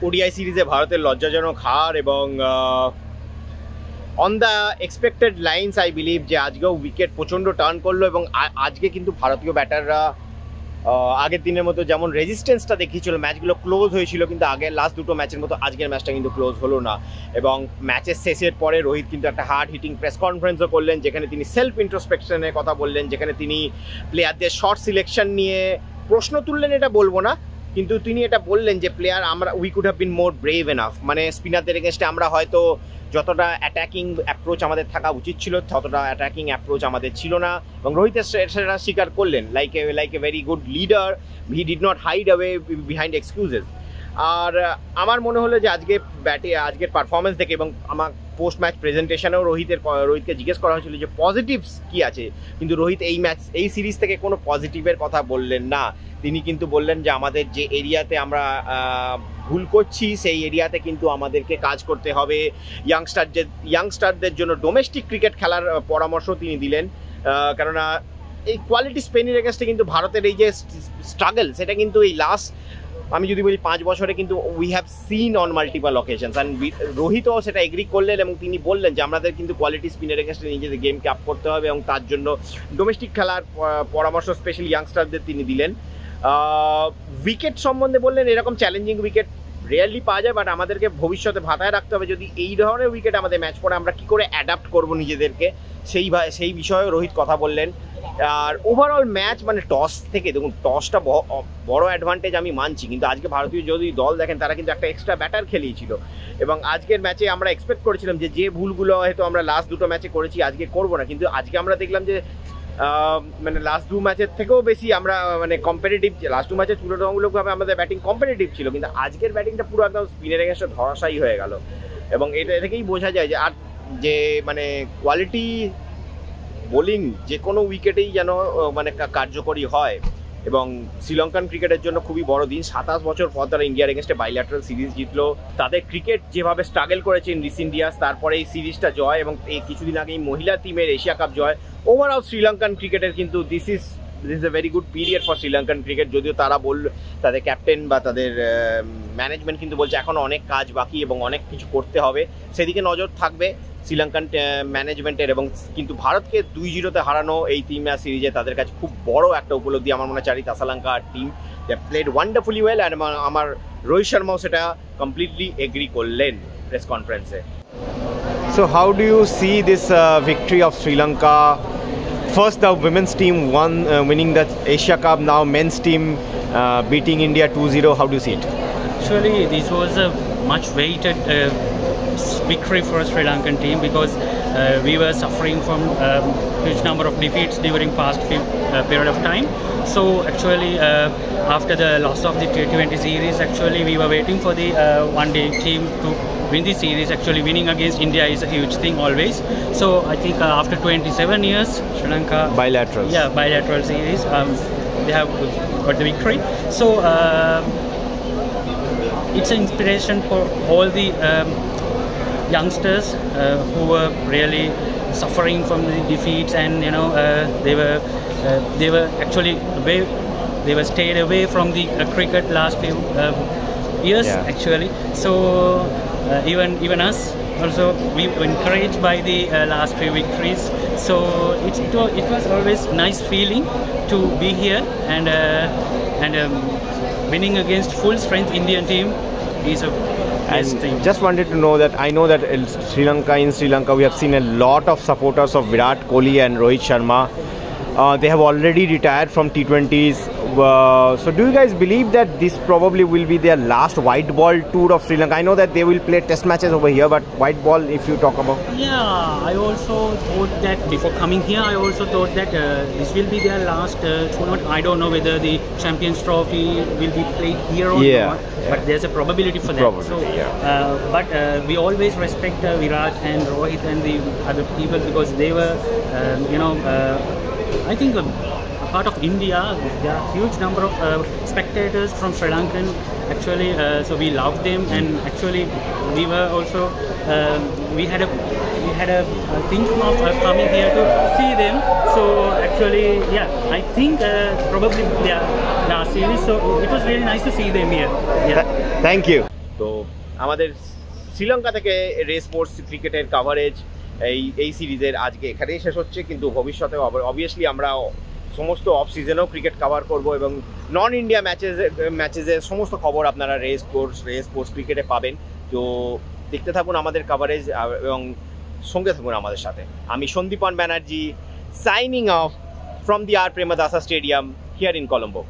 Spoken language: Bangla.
ওডিআই সিরিজে ভারতের লজ্জাজনক হার এবং on the expected lines I believe যে আজকেও উইকেট প্রচণ্ড টার্ন করলো এবং আজকে কিন্তু ভারতীয় ব্যাটাররা আগের দিনের মতো যেমন রেজিস্ট্যান্সটা দেখিয়েছিল, ম্যাচগুলো ক্লোজ হয়েছিল, কিন্তু আগের লাস্ট দুটো ম্যাচের মতো আজকের ম্যাচটা কিন্তু ক্লোজ হলো না। এবং ম্যাচের শেষের পরে রোহিত কিন্তু একটা হার্ড হিটিং প্রেস কনফারেন্সও করলেন, যেখানে তিনি সেলফ ইন্ট্রোস্পেকশনের কথা বললেন, যেখানে তিনি প্লেয়ারদের শর্ট সিলেকশন নিয়ে প্রশ্ন তুললেন এটা বলবো না, কিন্তু তিনি এটা বললেন যে we could have been more brave enough, মানে স্পিনারদের এগেনস্টে আমরা হয়তো যতটা অ্যাটাকিং অ্যাপ্রোচ আমাদের থাকা উচিত ছিল ততটা অ্যাটাকিং অ্যাপ্রোচ আমাদের ছিল না। এবং রোহিত সেটা স্বীকার করলেন, like a very good leader, he did not hide away behind excuses. আর আমার মনে হলো যে আজকের পারফরমেন্স দেখে এবং আমার পোস্ট ম্যাচ প্রেজেন্টেশনেও রোহিতকে জিজ্ঞেস করা হয়েছিল যে পজিটিভস কী আছে, কিন্তু রোহিত এই সিরিজ থেকে কোনো পজিটিভের কথা বললেন না। তিনি কিন্তু বললেন যে আমাদের যে এরিয়াতে ভুল করছি সেই এরিয়াতে কিন্তু আমাদেরকে কাজ করতে হবে। ইয়াংস্টারদের জন্য ডোমেস্টিক ক্রিকেট খেলার পরামর্শ তিনি দিলেন, কেননা এই কোয়ালিটি স্পেনের এগেনস্টে কিন্তু ভারতের এই যে স্ট্রাগল সেটা কিন্তু এই লাস্ট আমি যদি বলি 5 বছরে কিন্তু we have seen on multiple occasions. And রোহিতও সেটা এগ্রি করলেন এবং তিনি বললেন যে আমাদের কিন্তু কোয়ালিটি স্পিনের এগেনস্টে নিজেদের গেমকে আপ করতে হবে এবং তার জন্য ডোমেস্টিক খেলার পরামর্শ স্পেশালি ইয়াংস্টারদের তিনি দিলেন। উইকেট সম্বন্ধে বললেন এরকম চ্যালেঞ্জিং উইকেট রেয়ারলি পাওয়া যায়, বাট আমাদেরকে ভবিষ্যতে মাথায় রাখতে হবে যদি এই ধরনের উইকেট আমাদের ম্যাচ পড়ে আমরা কী করে অ্যাডাপ্ট করবো নিজেদেরকে, সেই বিষয়ে রোহিত কথা বললেন। আর ওভারঅল ম্যাচ মানে টস থেকে দেখুন, টসটা বড় অ্যাডভান্টেজ আমি মানছি, কিন্তু আজকে ভারতীয় যদি দল দেখেন তারা কিন্তু একটা এক্সট্রা ব্যাটার খেলিয়েছিল এবং আজকের ম্যাচে আমরা এক্সপেক্ট করেছিলাম যে ভুলগুলো হয়তো আমরা লাস্ট দুটো ম্যাচে করেছি আজকে করবো না, কিন্তু আজকে আমরা দেখলাম যে মানে লাস্ট দু ম্যাচের থেকেও বেশি আমরা মানে কম্পিটিটিভ, লাস্ট দু ম্যাচে তুলনামূলকভাবে আমাদের ব্যাটিং কম্পিটিটিভ ছিল, কিন্তু আজকের ব্যাটিংটা পুরো একদম স্পিনের এগেন্সটে ধরাশায়ী হয়ে গেল। এবং এটা থেকেই বোঝা যায় যে আর যে মানে কোয়ালিটি বোলিং যে কোনো উইকেটেই যেন মানে কার্যকরী হয়। এবং শ্রীলঙ্কান ক্রিকেটের জন্য খুবই বড় দিন, 27 বছর পর তারা ইন্ডিয়ার এগেনস্টে বাইল্যাটারাল সিরিজ জিতলো। তাদের ক্রিকেট যেভাবে স্ট্রাগল করেছে ইন রিসেন্ট ইয়ার্স, তারপরে এই সিরিজটা জয় এবং এই কিছুদিন আগেই মহিলা টিমের এশিয়া কাপ জয়, ওভারঅল শ্রীলঙ্কান ক্রিকেটের কিন্তু this is a very good period for Sri Lankan cricket. যদিও তারা তাদের ক্যাপ্টেন বা তাদের ম্যানেজমেন্ট কিন্তু বলছে এখনও অনেক কাজ বাকি এবং অনেক কিছু করতে হবে, সেদিকে নজর থাকবে শ্রীলঙ্কান ম্যানেজমেন্টের। এবং কিন্তু ভারতকে 2-0 হারানো এই 3 ম্যাচ সিরিজে তাদের কাছে খুব বড় একটা উপলব্ধি আমার মনে হয়। Charith Asalanka team they played wonderfully well, and আমার রোহিত শর্মাও সেটা কমপ্লিটলি এগ্রি করলেন প্রেস কনফারেন্সে। So how do you see this victory of Sri Lanka? First, the women's team winning the Asia Cup. Now, men's team beating India 2-0. How do you see it? Actually, this was a much-awaited victory for a Sri Lankan team because we were suffering from huge number of defeats during past period of time. So, actually, after the loss of the T20 series, actually, we were waiting for the one-day team to win the series. Actually, winning against India is a huge thing always. So I think after 27 years, Sri Lanka bilateral series, they have got the victory. So it's an inspiration for all the youngsters who were really suffering from the defeats, and you know they were actually they were stayed away from the cricket last few years actually. So even us also, we were encouraged by the last few victories. So it was always nice feeling to be here and winning against full strength Indian team is a best thing. Just wanted to know that I know that in Sri Lanka we have seen a lot of supporters of Virat Kohli and Rohit Sharma. They have already retired from T20s. So do you guys believe that this probably will be their last white ball tour of Sri Lanka? I know that they will play test matches over here, but white ball, if you talk about... Yeah, I also thought that before coming here, I also thought that this will be their last tournament. I don't know whether the Champions Trophy will be played here or not, but there's a probability for that. But we always respect Virat and Rohit and the other people because they were, I think part of India. There are huge number of spectators from Sri Lankan actually, so we love them, and actually we were also we had a thinking of coming here to see them. So actually, yeah, I think probably they are last series, so it was really nice to see them here. Thank you. তো আমাদের শ্রীলঙ্কা থেকে রেস স্পোর্টস ক্রিকেটের কাভারেজ এই সিরিজের আজকে এখানেই শেষ হচ্ছে, কিন্তু ভবিষ্যতে অবভিয়াসলি আমরা সমস্ত অফ সিজনেও ক্রিকেট কভার করব এবং নন ইন্ডিয়া ম্যাচেসের সমস্ত খবর আপনারা রেস স্পোর্টস ক্রিকেটে পাবেন। তো দেখতে থাকুন আমাদের কভারেজ এবং সঙ্গে থাকুন আমাদের সাথে। আমি Sandipan Banerjee, signing off from the R Premadasa stadium here in Colombo.